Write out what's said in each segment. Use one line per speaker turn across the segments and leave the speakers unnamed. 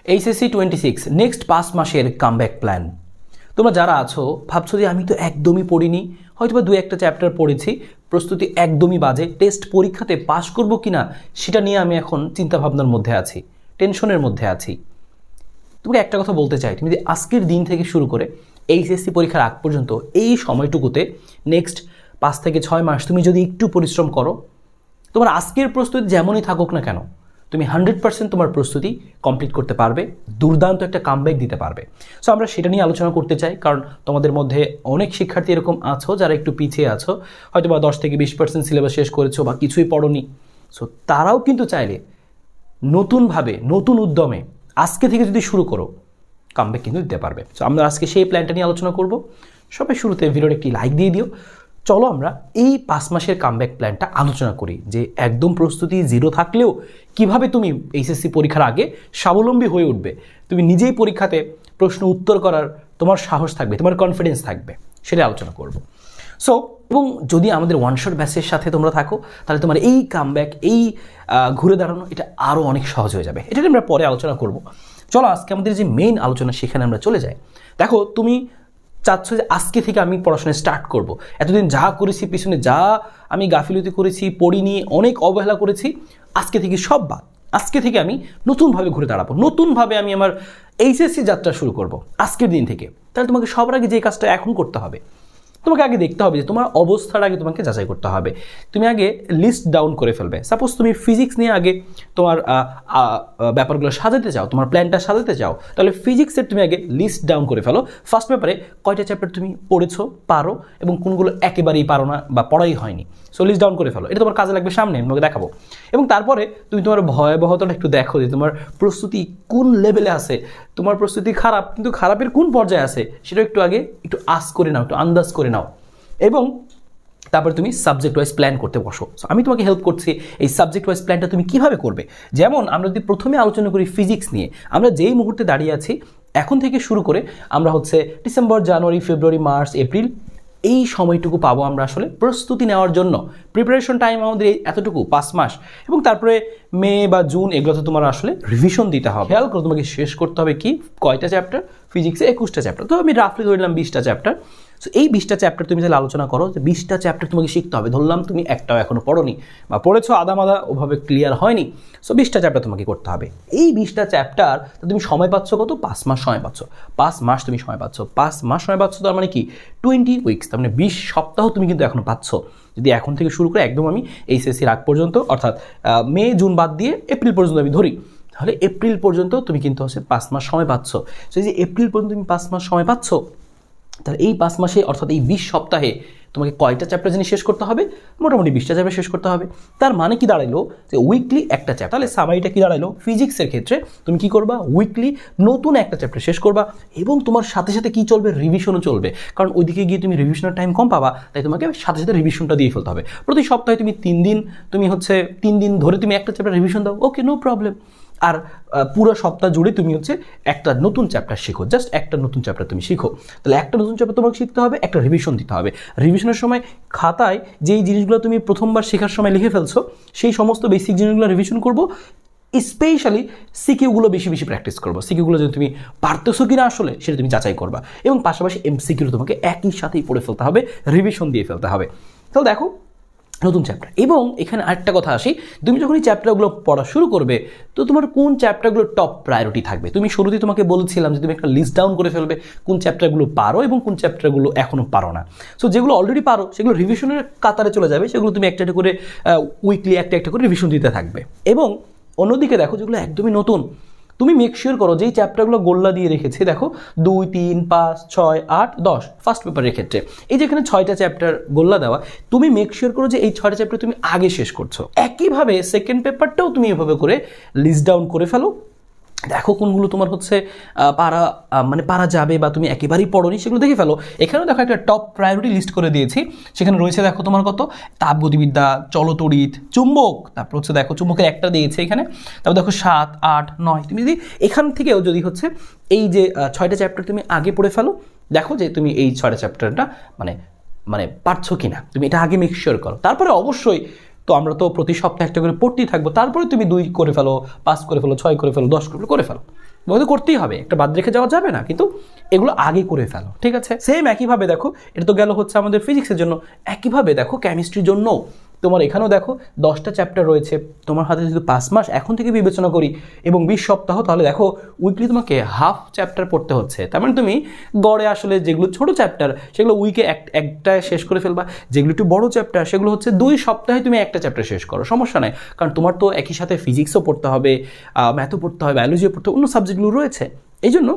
HSC 26 next 5 মাসের comeback plan. তোমরা যারা আছো ভাবছো যে আমি তো একদমই পড়িনি, হয়তো বা 2-1টা চ্যাপ্টার পড়েছি, প্রস্তুতি একদমই বাজে, টেস্ট পরীক্ষাতে পাশ করব কিনা সেটা নিয়ে আমি এখন চিন্তাভাবনার মধ্যে আছি, টেনশনের মধ্যে আছি। তোমাকে একটা কথা বলতে চাই, তুমি যদি আজকের দিন থেকে শুরু করে এইচএসসি পরীক্ষার আগ পর্যন্ত এই সময়টুকুতে নেক্সট 5 থেকে 6 মাস তুমি যদি একটু পরিশ্রম করো, তোমার আজকের প্রস্তুতি যেমনই থাকুক না কেন, তুমি 100% তোমার প্রস্তুতি কমপ্লিট করতে পারবে, দুর্দান্ত একটা কামব্যাক দিতে পারবে। সো আমরা সেটা নিয়ে আলোচনা করতে চাই, কারণ তোমাদের মধ্যে অনেক শিক্ষার্থী এরকম আছো যারা একটু পিছিয়ে আছো, হয়তো বা 10 থেকে 20% সিলেবাস শেষ করেছো বা কিছুই পড়োনি। সো তারাও কিন্তু চাইলে নতুনভাবে নতুন উদ্যমে আজকে থেকে যদি শুরু করো, কামব্যাক কিন্তু দিতে পারবে। সো আমরা আজকে সেই প্ল্যানটা নিয়ে আলোচনা করব। সবাই শুরুতে ভিডিওটা একটি লাইক দিয়ে দিও। চলো আমরা এই 5 মাসের কামব্যাক প্ল্যানটা আলোচনা করি, যে একদম প্রস্তুতি জিরো থাকলেও কিভাবে তুমি এইচএসসি পরীক্ষার আগে স্বাবলম্বী হয়ে উঠবে, তুমি নিজেই পরীক্ষাতে প্রশ্ন উত্তর করার তোমার সাহস থাকবে, তোমার কনফিডেন্স থাকবে, সেটা আলোচনা করব। সো এবং যদি আমাদের ওয়ান শট ব্যাচের সাথে তোমরা থাকো, তাহলে তোমার এই কামব্যাক, এই ঘুরে দাঁড়ানো, এটা আরও অনেক সহজ হয়ে যাবে। এটা আমরা পরে আলোচনা করব। চলো আজকে আমাদের যে মেইন আলোচনা সেখানে আমরা চলে যাই। দেখো, তুমি চাচ্ছ যে আজকে থেকে আমি পড়াশোনা স্টার্ট করব, এতদিন যা করেছি, পিছনে যা আমি গাফিলতি করেছি, পড়িনি, অনেক অবহেলা করেছি, আজকে থেকে সব বাদ। আজকে থেকে আমি নতুনভাবে ঘুরে দাঁড়াবো, নতুনভাবে আমি আমার এইচএসসি যাত্রা শুরু করব আজকের দিন থেকে। তাহলে তোমাকে সবার আগে যে কাজটা এখন করতে হবে, তোমাকে আগে দেখতে হবে যে তোমার অবস্থার আগে তোমাকে যাচাই করতে হবে। তুমি আগে লিস্ট ডাউন করে ফেলবে। সাপোজ তুমি ফিজিক্স নিয়ে আগে তোমার ব্যাপারগুলো সাজাতে চাও, তোমার প্ল্যানটা সাজাতে চাও, তাহলে ফিজিক্সের তুমি আগে লিস্ট ডাউন করে ফেলো। ফার্স্ট পেপারে কয়টা চ্যাপ্টার তুমি পড়েছো, পারো, এবং কোনগুলো একেবারেই পারো না বা পড়াই হয়নি। সো লিস্ট ডাউন করে ফেলো, এটা তোমার কাজে লাগবে, সামনে তোমাকে দেখাবো। এবং তারপরে তুমি তোমার ভয়াবহতাটা একটু দেখো যে তোমার প্রস্তুতি কোন লেভেলে আছে, তোমার প্রস্তুতি খারাপ, কিন্তু খারাপের কোন পর্যায়ে আছে সেটা একটু আগে একটু আস করে নাও, একটু আন্দাজ করে নাও, এবং তারপরে তুমি সাবজেক্ট ওয়াইজ প্ল্যান করতে বসো। আমি তোমাকে হেল্প করছি এই সাবজেক্ট ওয়াইজ প্ল্যানটা তুমি কিভাবে করবে। যেমন আমরা যদি প্রথমে আলোচনা করি ফিজিক্স নিয়ে, আমরা যেই মুহূর্তে দাঁড়িয়ে আছি এখন থেকে শুরু করে আমরা হচ্ছে ডিসেম্বর, জানুয়ারি, ফেব্রুয়ারি, মার্চ, এপ্রিল, এই সময়টুকু পাবো আমরা আসলে প্রস্তুতি নেওয়ার জন্য। প্রিপারেশন টাইম আমাদের এতটুকু 5 মাস, এবং তারপরে মে বা জুন এগুলোতে তোমার আসলে রিভিশন দিতে হবে। খেয়াল করো, তোমাকে শেষ করতে হবে কি, কয়টা চ্যাপ্টার ফিজিক্সে? 21টা চ্যাপ্টার। তো আমি রাফলি ধরলাম 20টা চ্যাপ্টার। সো এই 20টা চ্যাপ্টার তুমি তাহলে আলোচনা করো যে 20টা চ্যাপ্টার তোমাকে শিখতে হবে। ধরলাম তুমি একটাও এখনও পড়োনি বা পড়েছো আদামাদা, ওভাবে ক্লিয়ার হয়নি। সো 20টা চ্যাপ্টার তোমাকে করতে হবে। এই 20টা চ্যাপ্টার তুমি সময় পাচ্ছ কত? 5 মাস সময় পাচ্ছ। 5 মাস তুমি সময় পাচ্ছ, 5 মাস সময় পাচ্ছ, তার মানে কি 20 উইকস, তার মানে 20 সপ্তাহ তুমি কিন্তু এখনো পাচ্ছ। যদি এখন থেকে শুরু করে একদম আমি এইচএসসির আগ পর্যন্ত, অর্থাৎ মে জুন বাদ দিয়ে এপ্রিল পর্যন্ত আমি ধরি, তাহলে এপ্রিল পর্যন্ত তুমি কিন্তু হচ্ছে 5 মাস সময় পাচ্ছ। সো এই যে এপ্রিল পর্যন্ত তুমি 5 মাস সময় পাচ্ছ, তাহলে এই 5 মাসে অর্থাৎ এই 20 সপ্তাহে তোমাকে কয়টা চ্যাপ্টার জিনিস শেষ করতে হবে? মোটামুটি 20টা চ্যাপ্টার শেষ করতে হবে। তার মানে কি দাঁড়াইলো যে উইকলি একটা চ্যাপ্টার। তাহলে সামারিটা কি দাঁড়াইলো? ফিজিক্সের ক্ষেত্রে তুমি কি করবা? উইকলি নতুন একটা চ্যাপ্টার শেষ করবা, এবং তোমার সাথে সাথে কি চলবে? রিভিশনও চলবে, কারণ ওইদিকে গিয়ে তুমি রিভিশনের টাইম কম পাবা, তাই তোমাকে সাথে সাথে রিভিশনটা দিয়ে ফেলতে হবে। প্রতি সপ্তাহে তুমি 3 দিন, তুমি হচ্ছে 3 দিন ধরে তুমি একটা চ্যাপ্টার রিভিশন দাও, ওকে, নো প্রবলেম। আর পুরো সপ্তাহ জুড়ে তুমি হচ্ছে একটা নতুন চ্যাপ্টার শিখো, জাস্ট একটা নতুন চ্যাপ্টার তুমি শিখো। তাহলে একটা নতুন চ্যাপ্টার তোমাকে শিখতে হবে, একটা রিভিশন দিতে হবে। রিভিশনের সময় খাতায় যেই জিনিসগুলো তুমি প্রথমবার শেখার সময় লিখে ফেলছো, সেই সমস্ত বেসিক জিনিসগুলো রিভিশন করবো। স্পেশালি সিকিউগুলো বেশি বেশি প্র্যাকটিস করবো। সিকিউগুলো যদি তুমি পারতেছো কিনা আসলে সেটা তুমি যাচাই করবা, এবং পাশাপাশি এমসিকিউ তোমাকে একই সাথেই পড়ে ফেলতে হবে, রিভিশন দিয়ে ফেলতে হবে। তাহলে দেখো, নতুন চ্যাপ্টার। এবং এখানে আরেকটা কথা আসি, তুমি যখন এই চ্যাপ্টারগুলো পড়া শুরু করবে, তো তোমার কোন চ্যাপ্টারগুলো টপ প্রায়োরিটি থাকবে? তুমি শুরুতেই তোমাকে বলেছিলাম যে তুমি একটা লিস্ট ডাউন করে ফেলবে কোন চ্যাপ্টারগুলো পারো এবং কোন চ্যাপ্টারগুলো এখনও পারো না। সো যেগুলো অলরেডি পারো সেগুলো রিভিশনের কাতারে চলে যাবে, সেগুলো তুমি একটা একটা করে উইকলি একটা একটা করে রিভিশন দিতে থাকবে। এবং অন্যদিকে দেখো, যেগুলো একদমই নতুন, তুমি মেক শিওর করো যে এই চ্যাপ্টারগুলো গোল্লা দিয়ে রেখেছে, দেখো 2, 3, 5, 6, 8, 10 ফার্স্ট পেপারের ক্ষেত্রে এই যে এখানে 6টা চ্যাপ্টার গোল্লা দেওয়া, তুমি মেক শিওর করো যে এই 6টা চ্যাপ্টার তুমি আগে শেষ করছো। একইভাবে সেকেন্ড পেপারটাও তুমি এভাবে করে লিস্ট ডাউন করে ফেলো। দেখো কোনগুলো তোমার হচ্ছে পারা যাবে বা তুমি একেবারেই পড়োনি, সেগুলো দেখে ফেলো। এখানেও দেখো একটা টপ প্রায়োরিটি লিস্ট করে দিয়েছি, সেখানে রয়েছে দেখো তোমার কত, তাপগতিবিদ্যা, চলতড়িৎ, চুম্বক, তারপর হচ্ছে দেখো চুম্বকের একটা দিয়েছে এখানে, তারপর দেখো 7, 8, 9। তুমি যদি এখান থেকেও যদি হচ্ছে এই যে 6টা চ্যাপ্টার তুমি আগে পড়ে ফেলো, দেখো যে তুমি এই 6টা চ্যাপ্টারটা মানে পারছো কিনা, তুমি এটা আগে মেক শিওর করো। তারপরে অবশ্যই তো আমরা তো প্রতি সপ্তাহে একটা করে পড়তেই থাকবো, তারপরে তুমি 2 করে ফেলো, 5 করে ফেলো, 6 করে ফেলো, 10 করে ফেলো। তোমাকে তো করতেই হবে, একটা বাদ রেখে যাওয়া যাবে না, কিন্তু এগুলো আগে করে ফেলো, ঠিক আছে। সেম একইভাবে দেখো, এটা তো গেল হচ্ছে আমাদের ফিজিক্সের জন্য, একইভাবে দেখো কেমিস্ট্রির জন্য তোমার এখানেও দেখো 10টা চ্যাপ্টার রয়েছে, তোমার হাতে যদি 5 মাস এখন থেকে বিবেচনা করি এবং 20 সপ্তাহ, তাহলে দেখো উইকলি তোমাকে হাফ চ্যাপ্টার পড়তে হচ্ছে। তার মানে তুমি গড়ে আসলে যেগুলো ছোট চ্যাপ্টার সেগুলো উইকে একটা শেষ করে ফেলবা, যেগুলো একটু বড় চ্যাপ্টার সেগুলো হচ্ছে 2 সপ্তাহে তুমি একটা চ্যাপ্টার শেষ করো, সমস্যা নাই। কারণ তোমার তো একই সাথে ফিজিক্সও পড়তে হবে, ম্যাথও পড়তে হবে, বায়োলজিও পড়তে হবে, অন্য সাবজেক্টগুলো রয়েছে। এই জন্য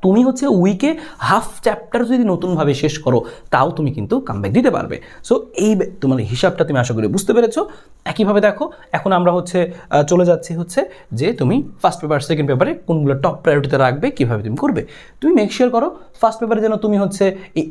তুমি হচ্ছে উইকে হাফ চ্যাপ্টার যদি নতুনভাবে শেষ করো তাও তুমি কিন্তু কামব্যাক দিতে পারবে। সো এই তোমার হিসাবটা তুমি আশা করি বুঝতে পেরেছো। একইভাবে দেখো এখন আমরা হচ্ছে চলে যাচ্ছি হচ্ছে যে তুমি ফার্স্ট পেপার সেকেন্ড পেপারে কোনগুলো টপ প্রায়োরিটিতে রাখবে, কীভাবে তুমি করবে। তুমি মেক শিওর করো ফার্স্ট পেপারে যেন তুমি হচ্ছে এই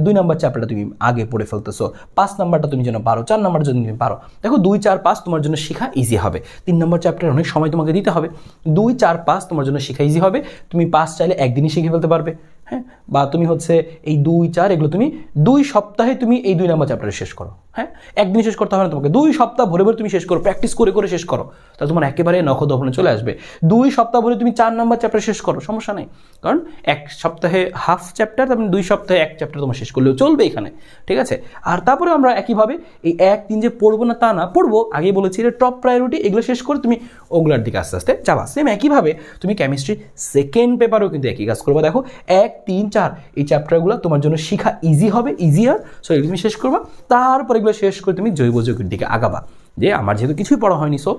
2 নম্বর চ্যাপ্টারটা তুমি আগে পড়ে ফেলতেছো, 5 নাম্বারটা তুমি যেন পারো, 4 নাম্বারটা যদি তুমি পারো। দেখো 2, 4, 5 তোমার জন্য শেখা ইজি হবে। 3 নম্বর চ্যাপ্টারে অনেক সময় তোমাকে দিতে হবে, 2, 4, 5 তোমার জন্য শেখা ইজি হবে। তুমি 5 চাইলে একদিনই শিখে ফেলতে পারবে, হ্যাঁ। বা তুমি হচ্ছে এই 2, 4 এগুলো তুমি 2 সপ্তাহে তুমি এই 2 নম্বর চ্যাপ্টারে শেষ করো, হ্যাঁ। একদিন শেষ করতে হবে না তোমাকে, 2 সপ্তাহ ভরে ভরে তুমি শেষ করো, প্র্যাকটিস করে করে শেষ করো, তাহলে তোমার একেবারে নখদর্পণে চলে আসবে। 2 সপ্তাহ ভরে তুমি 4 নম্বর চ্যাপ্টার শেষ করো, সমস্যা নেই। কারণ 1 সপ্তাহে হাফ চ্যাপ্টার, তার মানে 2 সপ্তাহে 1 চ্যাপ্টার তোমার শেষ করলেও চলবে এখানে, ঠিক আছে। আর তারপরে আমরা একইভাবে এই 1, 3 যে পড়বো না তা না, পড়বো, আগে বলেছি এটা টপ প্রায়োরিটি, এগুলো শেষ করে তুমি ওগুলার দিকে আস্তে আস্তে যাবা। সেম একইভাবে তুমি কেমিস্ট্রি সেকেন্ড পেপারেও কিন্তু একই কাজ করবা। দেখো 1, 3, 4 এই চ্যাপ্টারগুলো তোমার জন্য শেখা ইজি হবে, ইজিয়ার। সো এগুলো তুমি শেষ করবা, তারপর এগুলো শেষ করে তুমি জৈব যৌগের দিকে আগাবা। যে আমার যেহেতু কিছুই পড়া হয়নি, সো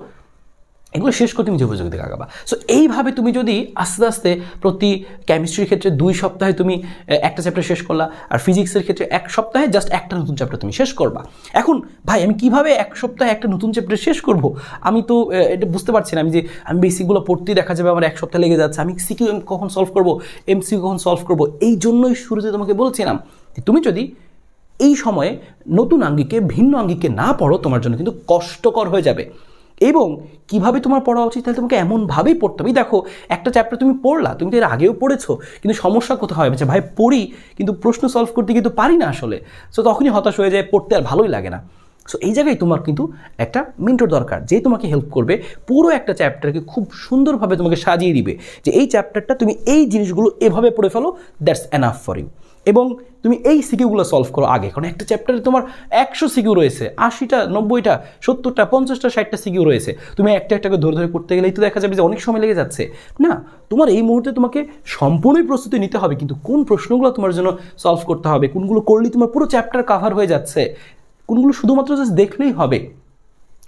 এগুলো শেষ করে তুমি জৈব যৌগের দিকে আগাবা। সো এইভাবে তুমি যদি আস্তে আস্তে প্রতি কেমিস্ট্রির ক্ষেত্রে 2 সপ্তাহে তুমি একটা চ্যাপ্টার শেষ করলা, আর ফিজিক্সের ক্ষেত্রে 1 সপ্তাহে জাস্ট একটা নতুন চ্যাপ্টার তুমি শেষ করবা। এখন ভাই আমি কিভাবে 1 সপ্তাহে একটা নতুন চ্যাপ্টার শেষ করব, আমি তো এটা বুঝতে পারছি না। আমি বেসিকগুলো পড়তেই দেখা যাবে আমার 1 সপ্তাহ লেগে যাচ্ছে, আমি সিকিউ কখন সলভ করবো, এমসিকিউ কখন সলভ করবো। এই জন্যই শুরুতে তোমাকে বলছিলাম তুমি যদি এই সময়ে নতুন আঙ্গিকে ভিন্ন আঙ্গিকে না পড়ো তোমার জন্য কিন্তু কষ্টকর হয়ে যাবে। এবং কিভাবে তোমার পড়া উচিত, তাহলে তোমাকে এমনভাবেই পড়তে হবে। দেখো একটা চ্যাপ্টার তুমি পড়লা, তুমি তো এর আগেও পড়েছো, কিন্তু সমস্যা কোথায় হয় ভাই পড়ি কিন্তু প্রশ্ন সলভ করতে কিন্তু পারি না আসলে। সো তখনই হতাশ হয়ে যায়, পড়তে আর ভালোই লাগে না। সো এই জায়গায় তোমার কিন্তু একটা মেন্টর দরকার, যে তোমাকে হেল্প করবে, পুরো একটা চ্যাপ্টারকে খুব সুন্দরভাবে তোমাকে সাজিয়ে দিবে যে এই চ্যাপ্টারটা তুমি এই জিনিসগুলো এভাবে পড়ে ফেলো, দ্যাটস এনাফ ফর ইউ। এবং তুমি এই সিকিউগুলো সলভ করো আগে, কারণ একটা চ্যাপ্টারে তোমার 100 সিকিউ রয়েছে, 80টা, 90টা, 70টা, 50টা, 60টা সিকিউ রয়েছে। তুমি একটা একটাকে ধরে ধরে করতে গেলেই তো দেখা যাবে যে অনেক সময় লেগে যাচ্ছে। না, তোমার এই মুহূর্তে তোমাকে সম্পূর্ণই প্রস্তুতি নিতে হবে, কিন্তু কোন প্রশ্নগুলো তোমার জন্য সলভ করতে হবে, কোনগুলো করলেই তোমার পুরো চ্যাপ্টার কাভার হয়ে যাচ্ছে, কোনগুলো শুধুমাত্র জাস্ট দেখলেই হবে,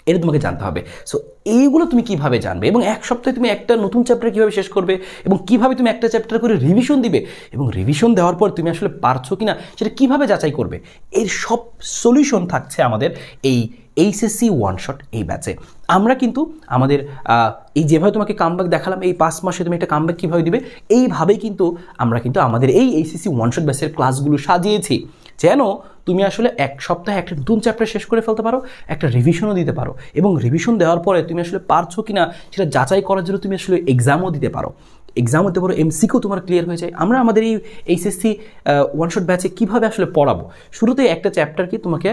এটা তোমাকে জানতে হবে। সো এইগুলো তুমি কিভাবে জানবে, এবং 1 সপ্তাহে তুমি একটা নতুন চ্যাপ্টার কীভাবে শেষ করবে, এবং কিভাবে তুমি একটা চ্যাপ্টার করে রিভিশন দিবে, এবং রিভিশন দেওয়ার পর তুমি আসলে পারছো কিনা সেটা কিভাবে যাচাই করবে, এর সব সলিউশন থাকছে আমাদের এই এইচএসসি ওয়ান শট এই ব্যাচে। আমরা কিন্তু আমাদের এই যেভাবে তোমাকে কামব্যাক দেখালাম, এই 5 মাসে তুমি একটা কামব্যাক কীভাবে দিবে, এইভাবেই কিন্তু আমরা কিন্তু আমাদের এই এইচএসসি ওয়ান শট ব্যাচের ক্লাসগুলো সাজিয়েছি, যেন তুমি আসলে 1 সপ্তাহে একটা নতুন চ্যাপ্টার শেষ করে ফেলতে পারো, একটা রিভিশনও দিতে পারো, এবং রিভিশন দেওয়ার পরে তুমি আসলে পারছো কিনা সেটা যাচাই করার জন্য তুমি আসলে এক্সামও দিতে পারো। এক্সাম হতে পারো, এমসিকিউ তোমার ক্লিয়ার হয়ে যায়। আমরা আমাদের এই এইচএসসি ওয়ান শট ব্যাচে কীভাবে আসলে পড়াবো, শুরুতেই একটা চ্যাপ্টারকে তোমাকে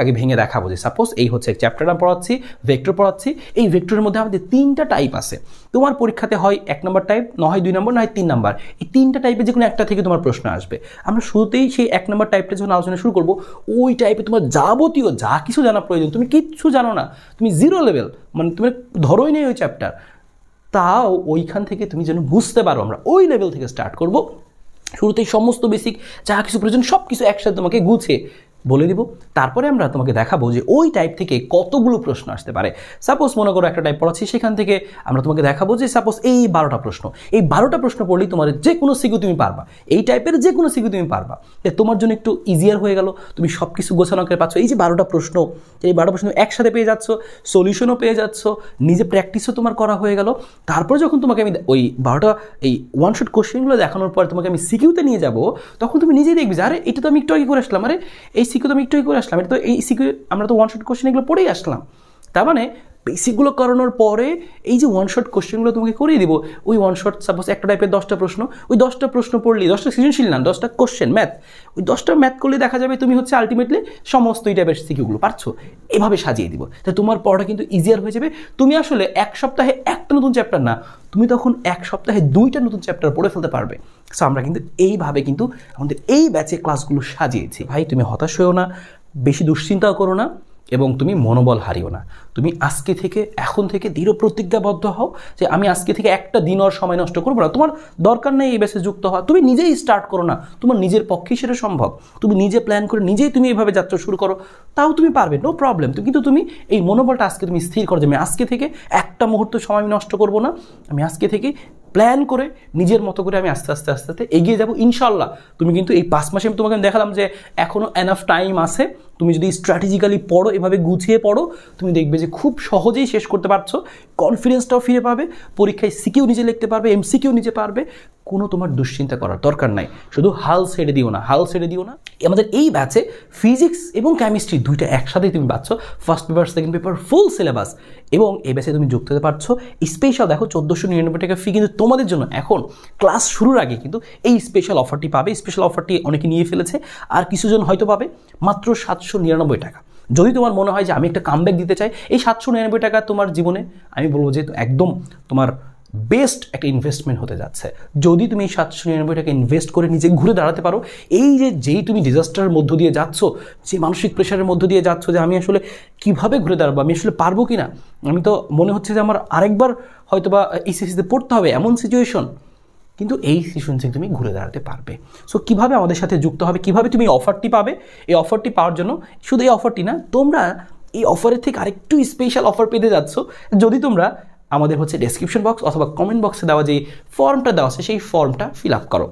আগে ভেঙে দেখাবো যে সাপোজ এই হচ্ছে এক চ্যাপ্টার আমি পড়াচ্ছি, ভেক্টর পড়াচ্ছি। এই ভেক্টরের মধ্যে আমাদের 3টা টাইপ আছে। তোমার পরীক্ষাতে হয় 1 নম্বর টাইপ, নয় 2 নম্বর, নয় 3 নম্বর। এই 3টা টাইপে যে কোনো একটা থেকে তোমার প্রশ্ন আসবে। আমরা শুরুতেই সেই 1 নম্বর টাইপটা যখন আলোচনা শুরু করবো, ওই টাইপে তোমার যাবতীয় যা কিছু জানা প্রয়োজন, তুমি কিচ্ছু জানো না, তুমি 0 লেভেল, মানে তুমি ধরোই নেই ওই চ্যাপ্টার, তাও ওইখান থেকে তুমি যেন বুঝতে পারো। আমরা ওই লেভেল থেকে স্টার্ট করব। শুরুতেই সমস্ত বেসিক যা কিছু প্রয়োজন সব কিছু একসাথে তোমাকে গুছিয়ে বলে দিব। তারপরে আমরা তোমাকে দেখাবো যে ওই টাইপ থেকে কতগুলো প্রশ্ন আসতে পারে। সাপোজ মনে করো একটা টাইপ পড়াচ্ছি, সেখান থেকে আমরা তোমাকে দেখাবো যে সাপোজ এই 12টা প্রশ্ন, এই 12টা প্রশ্ন পড়লেই তোমার যে কোনো সিকিউ তুমি পারবা, এই টাইপের যে কোনো সিকিউ তুমি পারবা। তোমার জন্য একটু ইজিয়ার হয়ে গেল, তুমি সব কিছু গোছানো করে পাচ্ছ। এই যে 12টা প্রশ্ন, এই 12টা প্রশ্ন একসাথে পেয়ে যাচ্ছ, সলিউশনও পেয়ে যাচ্ছ, নিজে প্র্যাকটিসও তোমার করা হয়ে গেল। তারপর যখন তোমাকে আমি ওই 12টা এই ওয়ান শট কোশ্চেনগুলো দেখানোর পর তোমাকে আমি সিকিউতে নিয়ে যাব, তখন তুমি নিজেই দেখবে যে আরে এটা তো আমি একটু আগে করে আসলাম, আরে এই সিকিউ তো আমি একটু করে আসলাম, এটা তো এই সিকিউ আমরা তো ওয়ান শট কোশ্চেন এগুলো পড়েই আসলাম। তার মানে বেসিকগুলো করানোর পরে এই যে ওয়ান শট কোশ্চেনগুলো তোমাকে করিয়ে দিব, ওই ওয়ান শট সাপোজ একটা টাইপের 10টা প্রশ্ন, ওই 10টা প্রশ্ন পড়লেই 10টা সৃজনশীল না 10টা কোশ্চেন ম্যাথ, ওই 10টা ম্যাথ করলে দেখা যাবে তুমি হচ্ছে আলটিমেটলি সমস্ত এই টাইপের সিকিউগুলো পারছো। এভাবে সাজিয়ে দিব, তাই তোমার পড়াটা কিন্তু ইজিয়ার হয়ে যাবে। তুমি আসলে এক সপ্তাহে একটা নতুন চ্যাপ্টার না, তুমি তখন এক সপ্তাহে 2টা নতুন চ্যাপ্টার পড়ে ফেলতে পারবে। সো আমরা কিন্তু এইভাবে কিন্তু আমাদের এই ব্যাচে ক্লাসগুলো সাজিয়েছি। ভাই তুমি হতাশ হয়েও না, বেশি দুশ্চিন্তাও করো না, এবং তুমি মনোবল হারিও না। তুমি আজকে থেকে এখন থেকে দৃঢ় প্রতিজ্ঞাবদ্ধ হও যে আমি আজকে থেকে একটা দিন আর সময় নষ্ট করবো না। তোমার দরকার নেই এই ব্যাচে যুক্ত হওয়া, তুমি নিজেই স্টার্ট করো না, তোমার নিজের পক্ষেই সেটা সম্ভব। তুমি নিজে প্ল্যান করে নিজেই তুমি এইভাবে যাত্রা শুরু করো, তাও তুমি পারবে, নো প্রবলেম। কিন্তু তুমি এই মনোবলটা আজকে তুমি স্থির করো যে আমি আজকে থেকে একটা মুহূর্ত সময় আমি নষ্ট করবো না, আমি আজকে থেকে প্ল্যান করে নিজের মতো করে আমি আস্তে আস্তে আস্তে আস্তে এগিয়ে যাবো ইনশাল্লাহ। তুমি কিন্তু এই 5 মাসে আমি তোমাকে দেখালাম যে এখনও এনাফ টাইম আছে। তুমি যদি স্ট্র্যাটেজিক্যালি পড়ো, এভাবে গুছিয়ে পড়ো, তুমি দেখবে যে খুব সহজেই শেষ করতে পারছো, কনফিডেন্সটাও ফিরে পাবে, পরীক্ষায় সিকিউ নিজে লিখতে পারবে, এমসিকিউ নিজে পারবে, কোনো তোমার দুশ্চিন্তা করার দরকার নাই। শুধু হাল ছেড়ে দিও না, হাল ছেড়ে দিও না। আমাদের এই ব্যাচে ফিজিক্স এবং কেমিস্ট্রি দুইটা একসাথেই তুমি পাচ্ছ, first paper second paper full syllabus. এবং এই ব্যাচে তুমি যুক্ত হতে পারছো স্পেশাল, দেখো 1499 টাকা ফি কিন্তু তোমাদের জন্য এখন ক্লাস শুরুর আগে কিন্তু এই স্পেশাল অফারটি পাবে। স্পেশাল অফারটি অনেকে নিয়ে ফেলেছে, আর কিছুজন হয়তো পাবে মাত্র 799 টাকা। যদি তোমার মনে হয় যে আমি একটা কামব্যাক দিতে চাই, এই 799 টাকা তোমার জীবনে আমি বলবো যে একদম তোমার বেস্ট একটা ইনভেস্টমেন্ট হতে যাচ্ছে। যদি তুমি এই 799 টাকা ইনভেস্ট করে নিজে ঘুরে দাঁড়াতে পারো, এই যেই তুমি ডিজাস্টারের মধ্য দিয়ে যাচ্ছ, যে মানসিক প্রেশারের মধ্য দিয়ে যাচ্ছ যে আমি আসলে কীভাবে ঘুরে দাঁড়াবো, আমি আসলে পারবো কি না, আমি তো মনে হচ্ছে যে আমার আরেকবার হয়তো বা এইচএসসিতে পড়তে হবে, এমন সিচুয়েশন, কিন্তু এই সিচুয়েশন থেকে তুমি ঘুরে দাঁড়াতে পারবে। সো কীভাবে আমাদের সাথে যুক্ত হবে, কীভাবে তুমি এই অফারটি পাবে, এই অফারটি পাওয়ার জন্য শুধু এই অফারটি না, তোমরা এই অফারের থেকে আরেকটু স্পেশাল অফার পেতে যাচ্ছ যদি তোমরা আমাদের হচ্ছে ডেসক্রিপশন বক্স অথবা কমেন্ট বক্সে দেওয়া যে ফর্মটা দেওয়া আছে সেই ফর্মটা ফিল আপ করো।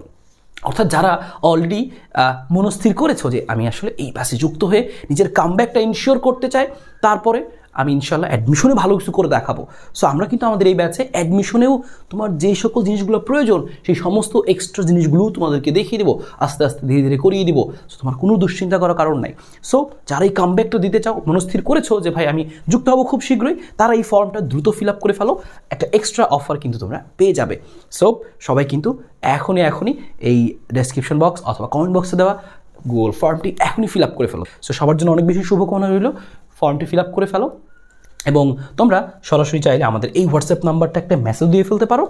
অর্থাৎ যারা অলরেডি মনস্থির করেছো যে আমি আসলে এই ব্যাচে যুক্ত হয়ে নিজের কামব্যাকটা ইনশিওর করতে চাই, তারপরে আমি ইনশাল্লাহ অ্যাডমিশনে ভালো কিছু করে দেখাবো। সো আমরা কিন্তু আমাদের এই ব্যাচে অ্যাডমিশনেও তোমার যে সকল জিনিসগুলো প্রয়োজন সেই সমস্ত এক্সট্রা জিনিসগুলোও তোমাদেরকে দেখিয়ে দেবো, আস্তে আস্তে ধীরে ধীরে করিয়ে দিব। সো তোমার কোনো দুশ্চিন্তা করার কারণ নাই। সো যারা এই কামব্যাকটা দিতে চাও, মনস্থির করেছো যে ভাই আমি যুক্ত হবো খুব শীঘ্রই, তারা এই ফর্মটা দ্রুত ফিল আপ করে ফেলো, একটা এক্সট্রা অফার কিন্তু তোমরা পেয়ে যাবে। সো সবাই কিন্তু এখনই এই ডেসক্রিপশন বক্স অথবা কমেন্ট বক্সে দেওয়া গুগল ফর্মটি এখনই ফিল আপ করে ফেলো। সো সবার জন্য অনেক বেশি শুভকামনা রইল, ফর্মটি ফিল আপ করে ফেলো। এবং তোমরা সরাসরি চাইলে আমাদের এই হোয়াটসঅ্যাপ নাম্বারটা একটা মেসেজ দিয়ে ফেলতে পারো,